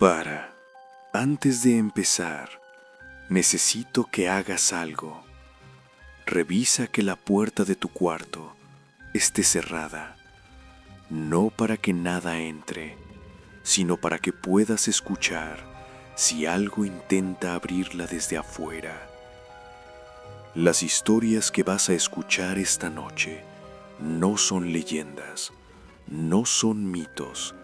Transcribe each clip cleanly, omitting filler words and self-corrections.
Para. Antes de empezar, necesito que hagas algo. Revisa que la puerta de tu cuarto esté cerrada, no para que nada entre, sino para que puedas escuchar si algo intenta abrirla desde afuera. Las historias que vas a escuchar esta noche no son leyendas, no son mitos,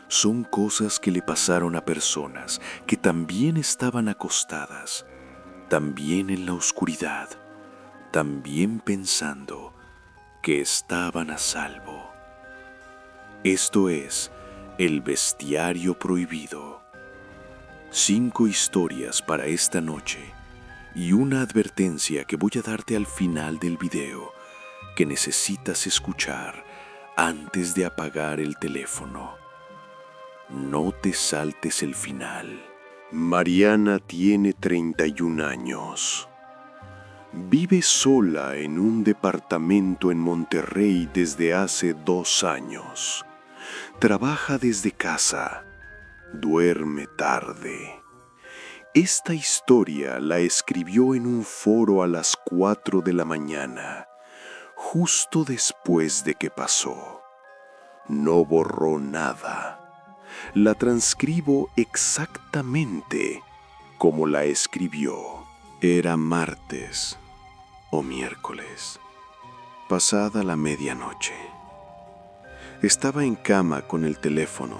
son cosas que le pasaron a personas que también estaban acostadas, también en la oscuridad, también pensando que estaban a salvo. Esto es El Bestiario Prohibido. 5 historias para esta noche y una advertencia que voy a darte al final del video que necesitas escuchar antes de apagar el teléfono. No te saltes el final. Mariana tiene 31 años. Vive sola en un departamento en Monterrey desde hace 2 años. Trabaja desde casa. Duerme tarde. Esta historia la escribió en un foro a las 4 de la mañana, justo después de que pasó. No borró nada. La transcribo exactamente como la escribió. Era martes o miércoles, pasada la medianoche. Estaba en cama con el teléfono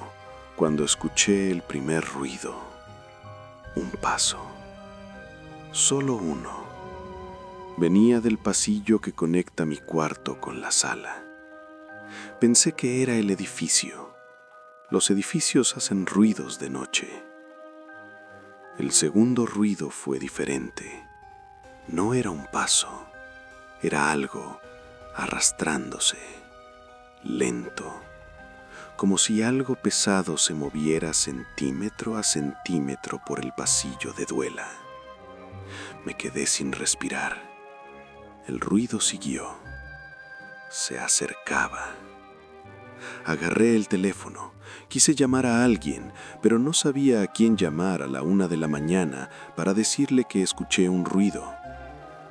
cuando escuché el primer ruido. Un paso. Solo uno. Venía del pasillo que conecta mi cuarto con la sala. Pensé que era el edificio. Los edificios hacen ruidos de noche. El segundo ruido fue diferente. No era un paso, era algo arrastrándose, lento, como si algo pesado se moviera centímetro a centímetro por el pasillo de duela. Me quedé sin respirar. El ruido siguió. Se acercaba. Agarré el teléfono. Quise llamar a alguien, pero no sabía a quién llamar a la 1 de la mañana para decirle que escuché un ruido.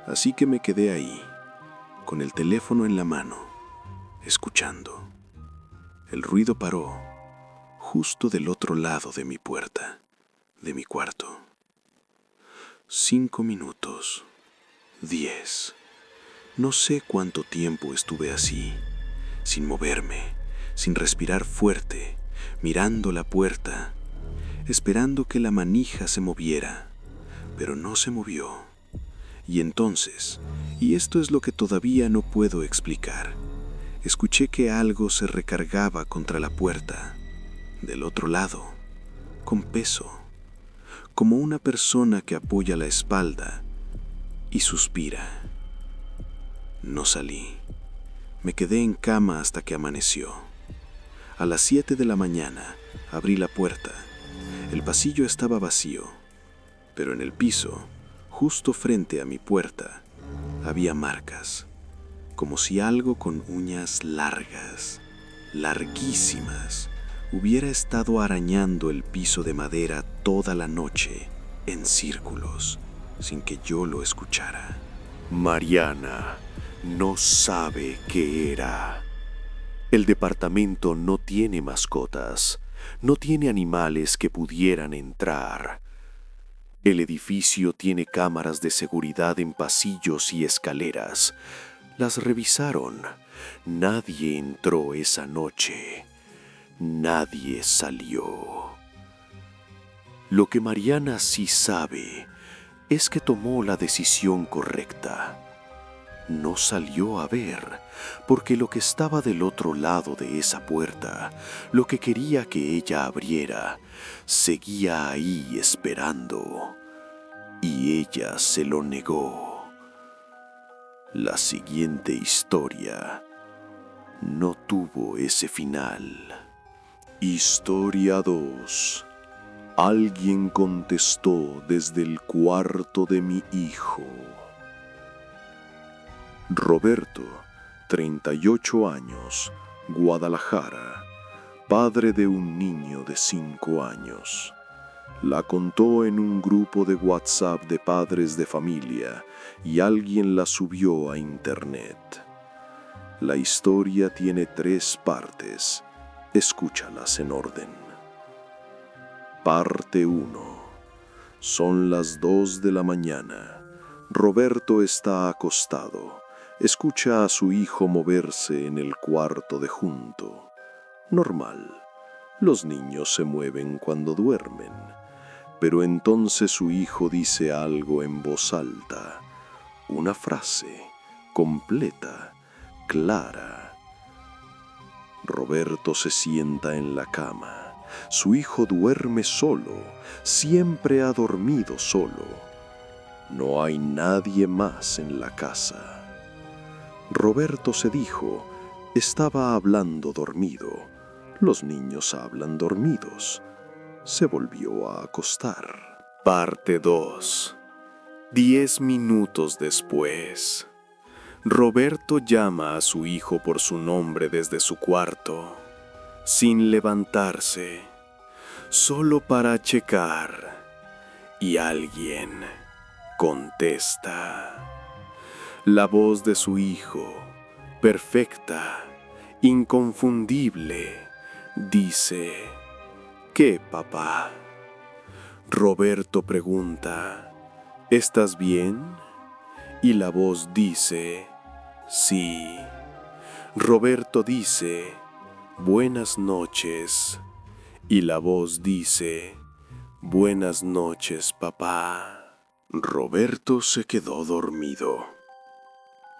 Así que me quedé ahí, con el teléfono en la mano, escuchando. El ruido paró, justo del otro lado de mi puerta, de mi cuarto. 5 minutos, 10. No sé cuánto tiempo estuve así, sin moverme, sin respirar fuerte, mirando la puerta, esperando que la manija se moviera, pero no se movió. Y entonces, y esto es lo que todavía no puedo explicar, escuché que algo se recargaba contra la puerta, del otro lado, con peso, como una persona que apoya la espalda y suspira. No salí. Me quedé en cama hasta que amaneció. A las 7 de la mañana abrí la puerta. El pasillo estaba vacío, pero en el piso, justo frente a mi puerta, había marcas, como si algo con uñas largas, larguísimas, hubiera estado arañando el piso de madera toda la noche, en círculos, sin que yo lo escuchara. Mariana no sabe qué era. El departamento no tiene mascotas, no tiene animales que pudieran entrar. El edificio tiene cámaras de seguridad en pasillos y escaleras. Las revisaron. Nadie entró esa noche. Nadie salió. Lo que Mariana sí sabe es que tomó la decisión correcta. No salió a ver, porque lo que estaba del otro lado de esa puerta, lo que quería que ella abriera, seguía ahí esperando, y ella se lo negó. La siguiente historia no tuvo ese final. Historia 2. Alguien contestó desde el cuarto de mi hijo. Roberto, 38 años, Guadalajara, padre de un niño de 5 años. La contó en un grupo de WhatsApp de padres de familia y alguien la subió a internet. La historia tiene 3 partes. Escúchalas en orden. Parte 1. Son las 2 de la mañana. Roberto está acostado. Escucha a su hijo moverse en el cuarto de junto. Normal. Los niños se mueven cuando duermen. Pero entonces su hijo dice algo en voz alta. Una frase completa, clara. Roberto se sienta en la cama. Su hijo duerme solo, siempre ha dormido solo. No hay nadie más en la casa. Roberto se dijo, estaba hablando dormido. Los niños hablan dormidos. Se volvió a acostar. Parte 2. 10 minutos después. Roberto llama a su hijo por su nombre desde su cuarto, sin levantarse, solo para checar, y alguien contesta. La voz de su hijo, perfecta, inconfundible, dice: ¿Qué, papá? Roberto pregunta: ¿Estás bien? Y la voz dice: sí. Roberto dice: buenas noches. Y la voz dice: buenas noches, papá. Roberto se quedó dormido.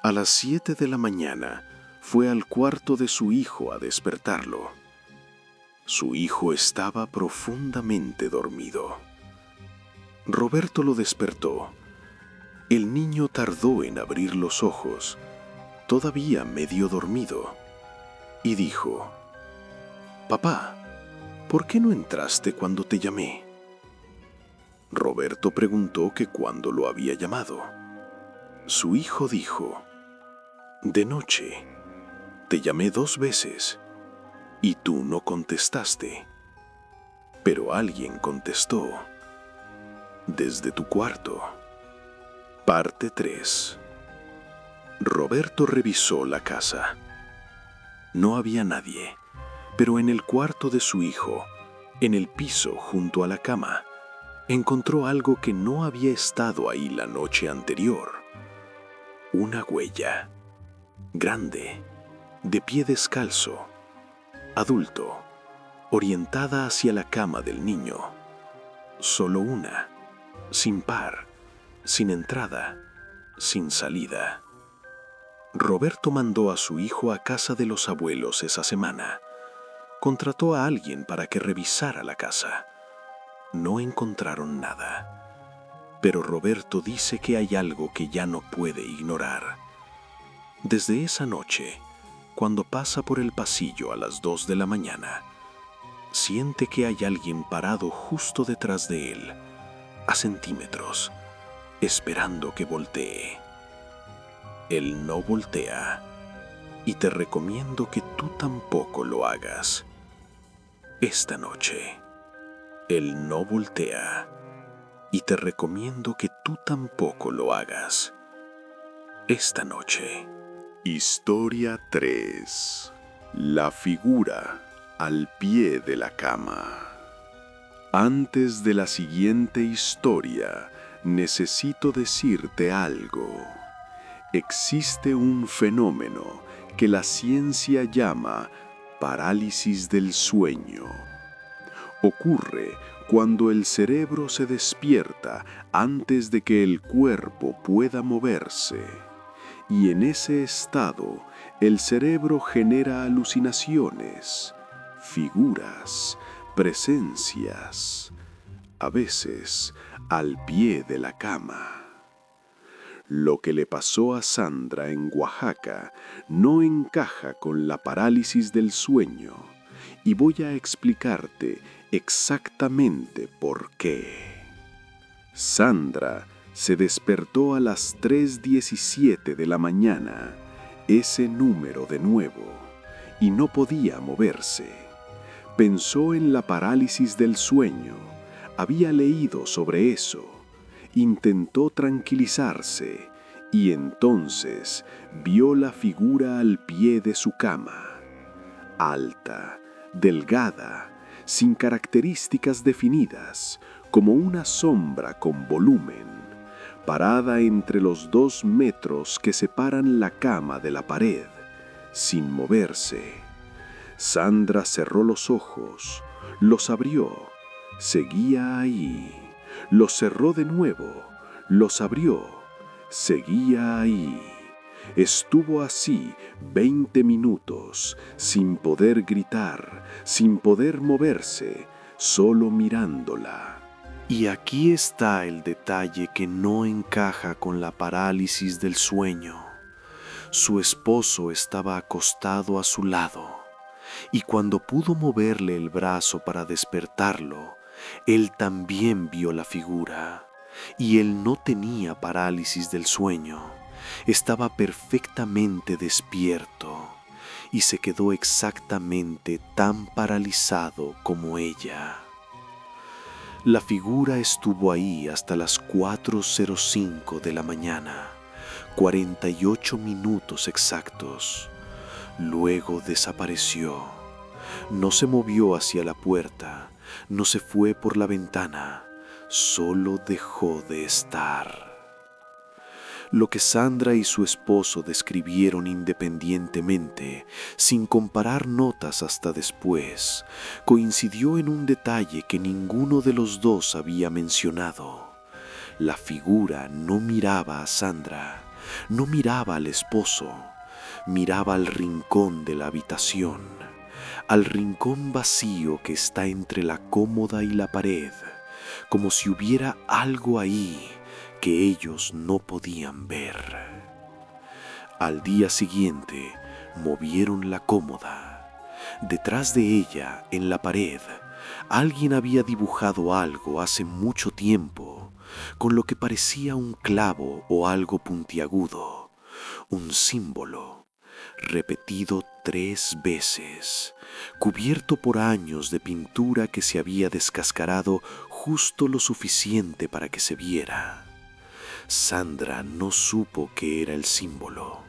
A las 7 de la mañana fue al cuarto de su hijo a despertarlo. Su hijo estaba profundamente dormido. Roberto lo despertó. El niño tardó en abrir los ojos, todavía medio dormido, y dijo: «Papá, ¿por qué no entraste cuando te llamé?». Roberto preguntó que cuándo lo había llamado. Su hijo dijo: «De noche, te llamé 2 veces, y tú no contestaste. Pero alguien contestó, desde tu cuarto». Parte 3. Roberto revisó la casa. No había nadie, pero en el cuarto de su hijo, en el piso junto a la cama, encontró algo que no había estado ahí la noche anterior. Una huella, grande, de pie descalzo, adulto, orientada hacia la cama del niño. Solo una, sin par, sin entrada, sin salida. Roberto mandó a su hijo a casa de los abuelos esa semana. Contrató a alguien para que revisara la casa. No encontraron nada. Pero Roberto dice que hay algo que ya no puede ignorar. Desde esa noche, cuando pasa por el pasillo a las 2 de la mañana, siente que hay alguien parado justo detrás de él, a centímetros, esperando que voltee. Él no voltea, y te recomiendo que tú tampoco lo hagas. Esta noche, él no voltea, y te recomiendo que tú tampoco lo hagas. Esta noche. Historia 3. La figura al pie de la cama. Antes de la siguiente historia, necesito decirte algo. Existe un fenómeno que la ciencia llama parálisis del sueño. Ocurre cuando el cerebro se despierta antes de que el cuerpo pueda moverse. Y en ese estado, el cerebro genera alucinaciones, figuras, presencias, a veces al pie de la cama. Lo que le pasó a Sandra en Oaxaca no encaja con la parálisis del sueño, y voy a explicarte exactamente por qué. Sandra se despertó a las 3:17 de la mañana, ese número de nuevo, y no podía moverse. Pensó en la parálisis del sueño, había leído sobre eso. Intentó tranquilizarse y entonces vio la figura al pie de su cama. Alta, delgada, sin características definidas, como una sombra con volumen, parada entre los 2 metros que separan la cama de la pared, sin moverse. Sandra cerró los ojos, los abrió, seguía ahí. Los cerró de nuevo, los abrió, seguía ahí. Estuvo así 20 minutos, sin poder gritar, sin poder moverse, solo mirándola. Y aquí está el detalle que no encaja con la parálisis del sueño. Su esposo estaba acostado a su lado, y cuando pudo moverle el brazo para despertarlo, él también vio la figura, y él no tenía parálisis del sueño. Estaba perfectamente despierto y se quedó exactamente tan paralizado como ella. La figura estuvo ahí hasta las 4:05 de la mañana, 48 minutos exactos. Luego desapareció. No se movió hacia la puerta, no se fue por la ventana, solo dejó de estar. Lo que Sandra y su esposo describieron independientemente, sin comparar notas hasta después, coincidió en un detalle que ninguno de los dos había mencionado. La figura no miraba a Sandra, no miraba al esposo, miraba al rincón de la habitación, al rincón vacío que está entre la cómoda y la pared, como si hubiera algo ahí que ellos no podían ver. Al día siguiente, movieron la cómoda. Detrás de ella, en la pared, alguien había dibujado algo hace mucho tiempo, con lo que parecía un clavo o algo puntiagudo, un símbolo, repetido 3 veces, cubierto por años de pintura que se había descascarado justo lo suficiente para que se viera. Sandra no supo qué era el símbolo.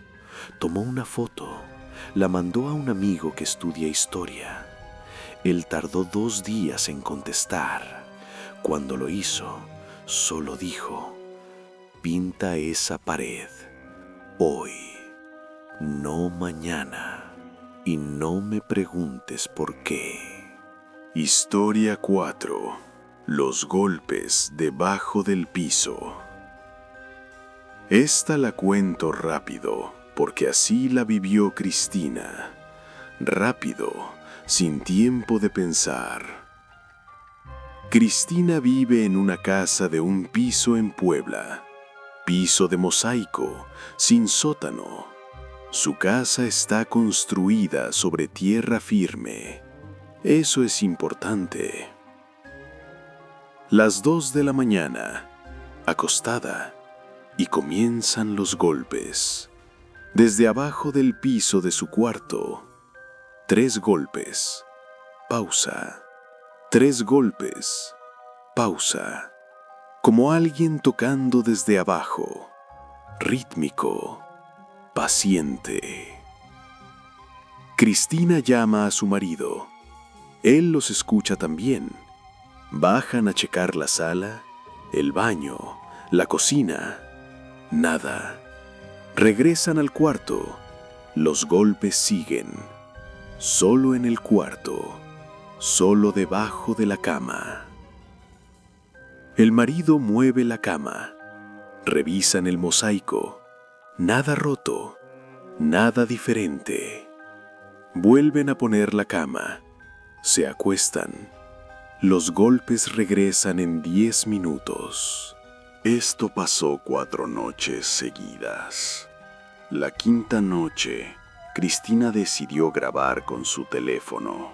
Tomó una foto, la mandó a un amigo que estudia historia. Él tardó 2 días en contestar. Cuando lo hizo, solo dijo: pinta esa pared, hoy, no mañana, y no me preguntes por qué. Historia 4. Los golpes debajo del piso. Esta la cuento rápido, porque así la vivió Cristina. Rápido, sin tiempo de pensar. Cristina vive en una casa de 1 piso en Puebla. Piso de mosaico, sin sótano. Su casa está construida sobre tierra firme. Eso es importante. Las 2 de la mañana, acostada, y comienzan los golpes. Desde abajo del piso de su cuarto, 3 golpes, pausa, 3 golpes, pausa, como alguien tocando desde abajo, rítmico, paciente. Cristina llama a su marido. Él los escucha también. Bajan a checar la sala, el baño, la cocina. Nada. Regresan al cuarto. Los golpes siguen. Solo en el cuarto. Solo debajo de la cama. El marido mueve la cama. Revisan el mosaico. Nada roto. Nada diferente. Vuelven a poner la cama. Se acuestan. Los golpes regresan en 10 minutos. Esto pasó 4 noches seguidas. La 5ª noche, Cristina decidió grabar con su teléfono.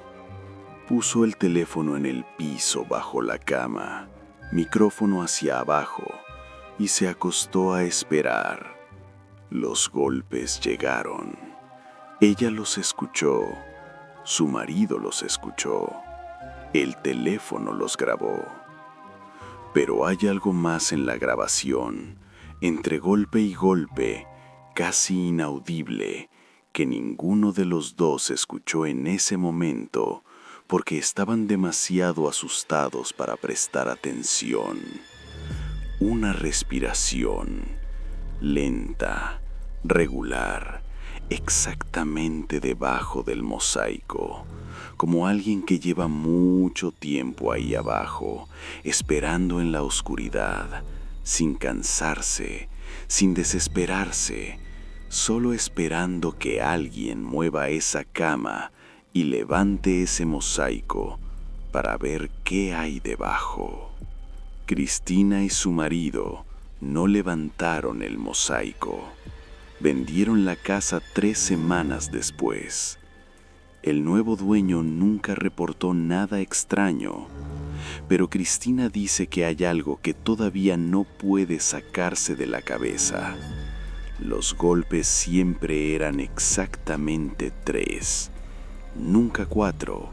Puso el teléfono en el piso bajo la cama, micrófono hacia abajo, y se acostó a esperar. Los golpes llegaron. Ella los escuchó. Su marido los escuchó. El teléfono los grabó. Pero hay algo más en la grabación, entre golpe y golpe, casi inaudible, que ninguno de los dos escuchó en ese momento, porque estaban demasiado asustados para prestar atención. Una respiración, lenta, regular, exactamente debajo del mosaico, como alguien que lleva mucho tiempo ahí abajo, esperando en la oscuridad, sin cansarse, sin desesperarse, solo esperando que alguien mueva esa cama y levante ese mosaico para ver qué hay debajo. Cristina y su marido no levantaron el mosaico. Vendieron la casa 3 semanas después. El nuevo dueño nunca reportó nada extraño, pero Cristina dice que hay algo que todavía no puede sacarse de la cabeza. Los golpes siempre eran exactamente 3, nunca 4,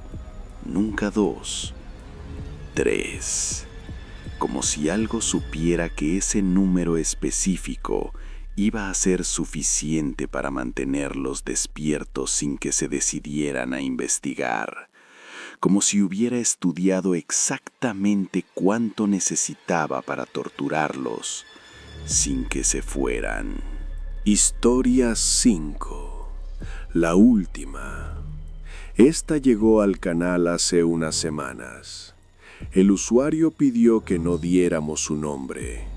nunca 2, 3. Como si algo supiera que ese número específico iba a ser suficiente para mantenerlos despiertos sin que se decidieran a investigar, como si hubiera estudiado exactamente cuánto necesitaba para torturarlos sin que se fueran. Historia 5. La última. Esta llegó al canal hace unas semanas. El usuario pidió que no diéramos su nombre.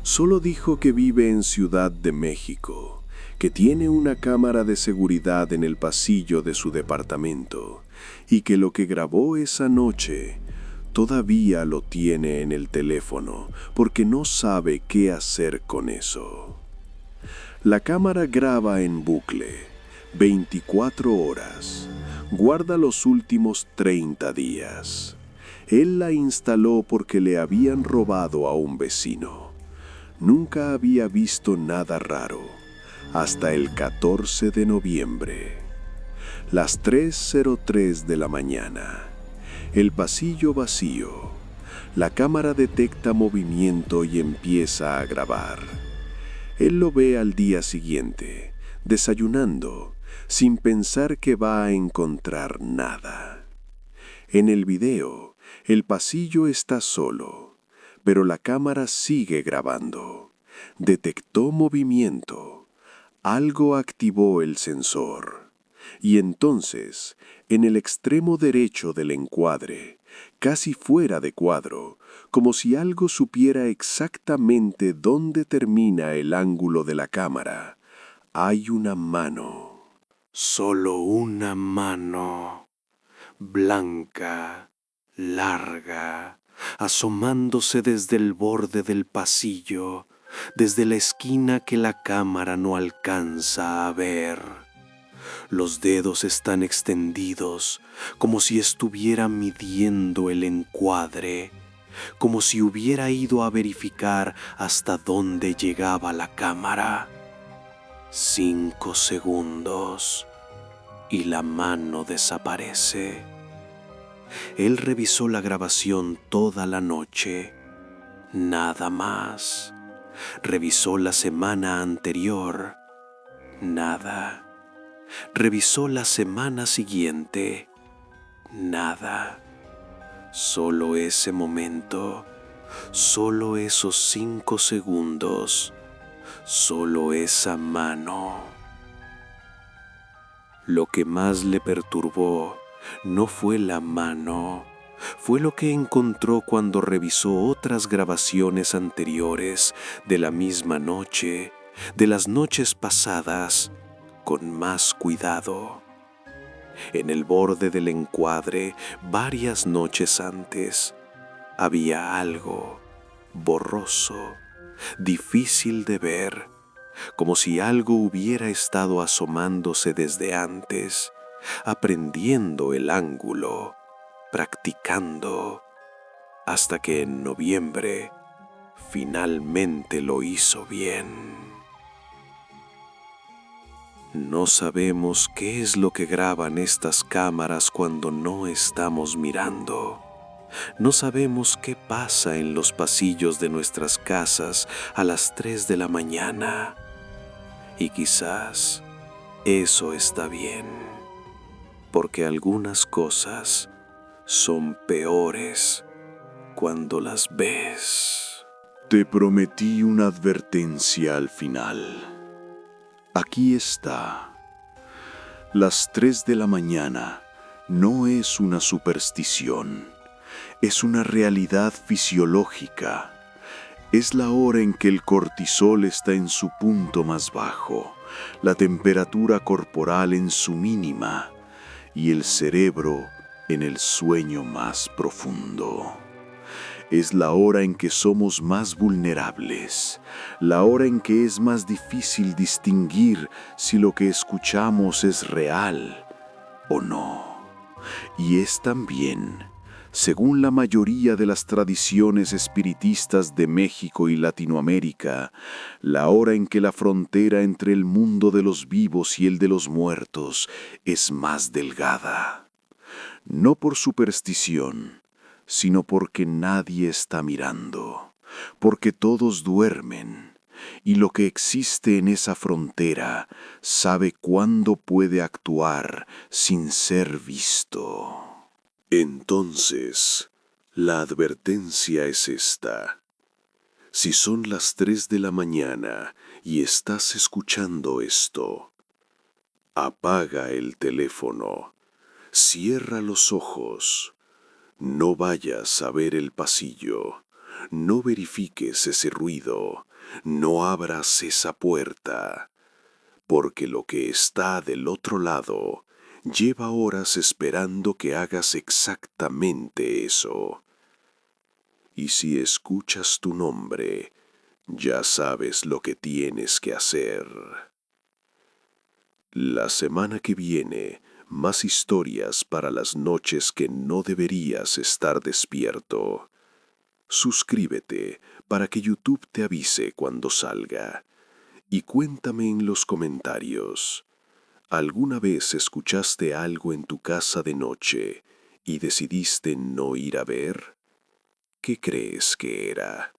Solo dijo que vive en Ciudad de México, que tiene una cámara de seguridad en el pasillo de su departamento y que lo que grabó esa noche todavía lo tiene en el teléfono porque no sabe qué hacer con eso. La cámara graba en bucle, 24 horas. Guarda los últimos 30 días. Él la instaló porque le habían robado a un vecino. Nunca había visto nada raro, hasta el 14 de noviembre. Las 3:03 de la mañana. El pasillo vacío. La cámara detecta movimiento y empieza a grabar. Él lo ve al día siguiente, desayunando, sin pensar que va a encontrar nada. En el video, el pasillo está solo, pero la cámara sigue grabando. Detectó movimiento. Algo activó el sensor. Y entonces, en el extremo derecho del encuadre, casi fuera de cuadro, como si algo supiera exactamente dónde termina el ángulo de la cámara, hay una mano. Solo una mano, blanca, larga, asomándose desde el borde del pasillo, desde la esquina que la cámara no alcanza a ver. Los dedos están extendidos, como si estuviera midiendo el encuadre, como si hubiera ido a verificar hasta dónde llegaba la cámara. 5 segundos y la mano desaparece. Él revisó la grabación toda la noche, nada más. Revisó la semana anterior, nada. Revisó la semana siguiente, nada. Solo ese momento, solo esos 5 segundos, solo esa mano. Lo que más le perturbó no fue la mano, fue lo que encontró cuando revisó otras grabaciones anteriores de la misma noche, de las noches pasadas, con más cuidado. En el borde del encuadre, varias noches antes, había algo borroso, difícil de ver, como si algo hubiera estado asomándose desde antes, aprendiendo el ángulo, practicando, hasta que en noviembre finalmente lo hizo bien. No sabemos qué es lo que graban estas cámaras cuando no estamos mirando. No sabemos qué pasa en los pasillos de nuestras casas a las 3 de la mañana. Y quizás eso está bien, porque algunas cosas son peores cuando las ves. Te prometí una advertencia al final. Aquí está. Las 3 de la mañana no es una superstición, es una realidad fisiológica. Es la hora en que el cortisol está en su punto más bajo, la temperatura corporal en su mínima y el cerebro en el sueño más profundo. Es la hora en que somos más vulnerables, la hora en que es más difícil distinguir si lo que escuchamos es real o no. Y es también, según la mayoría de las tradiciones espiritistas de México y Latinoamérica, la hora en que la frontera entre el mundo de los vivos y el de los muertos es más delgada. No por superstición, sino porque nadie está mirando, porque todos duermen, y lo que existe en esa frontera sabe cuándo puede actuar sin ser visto. Entonces, la advertencia es esta. Si son las 3 de la mañana y estás escuchando esto, apaga el teléfono, cierra los ojos, no vayas a ver el pasillo, no verifiques ese ruido, no abras esa puerta, porque lo que está del otro lado lleva horas esperando que hagas exactamente eso. Y si escuchas tu nombre, ya sabes lo que tienes que hacer. La semana que viene, más historias para las noches que no deberías estar despierto. Suscríbete para que YouTube te avise cuando salga. Y cuéntame en los comentarios, ¿alguna vez escuchaste algo en tu casa de noche y decidiste no ir a ver? ¿Qué crees que era?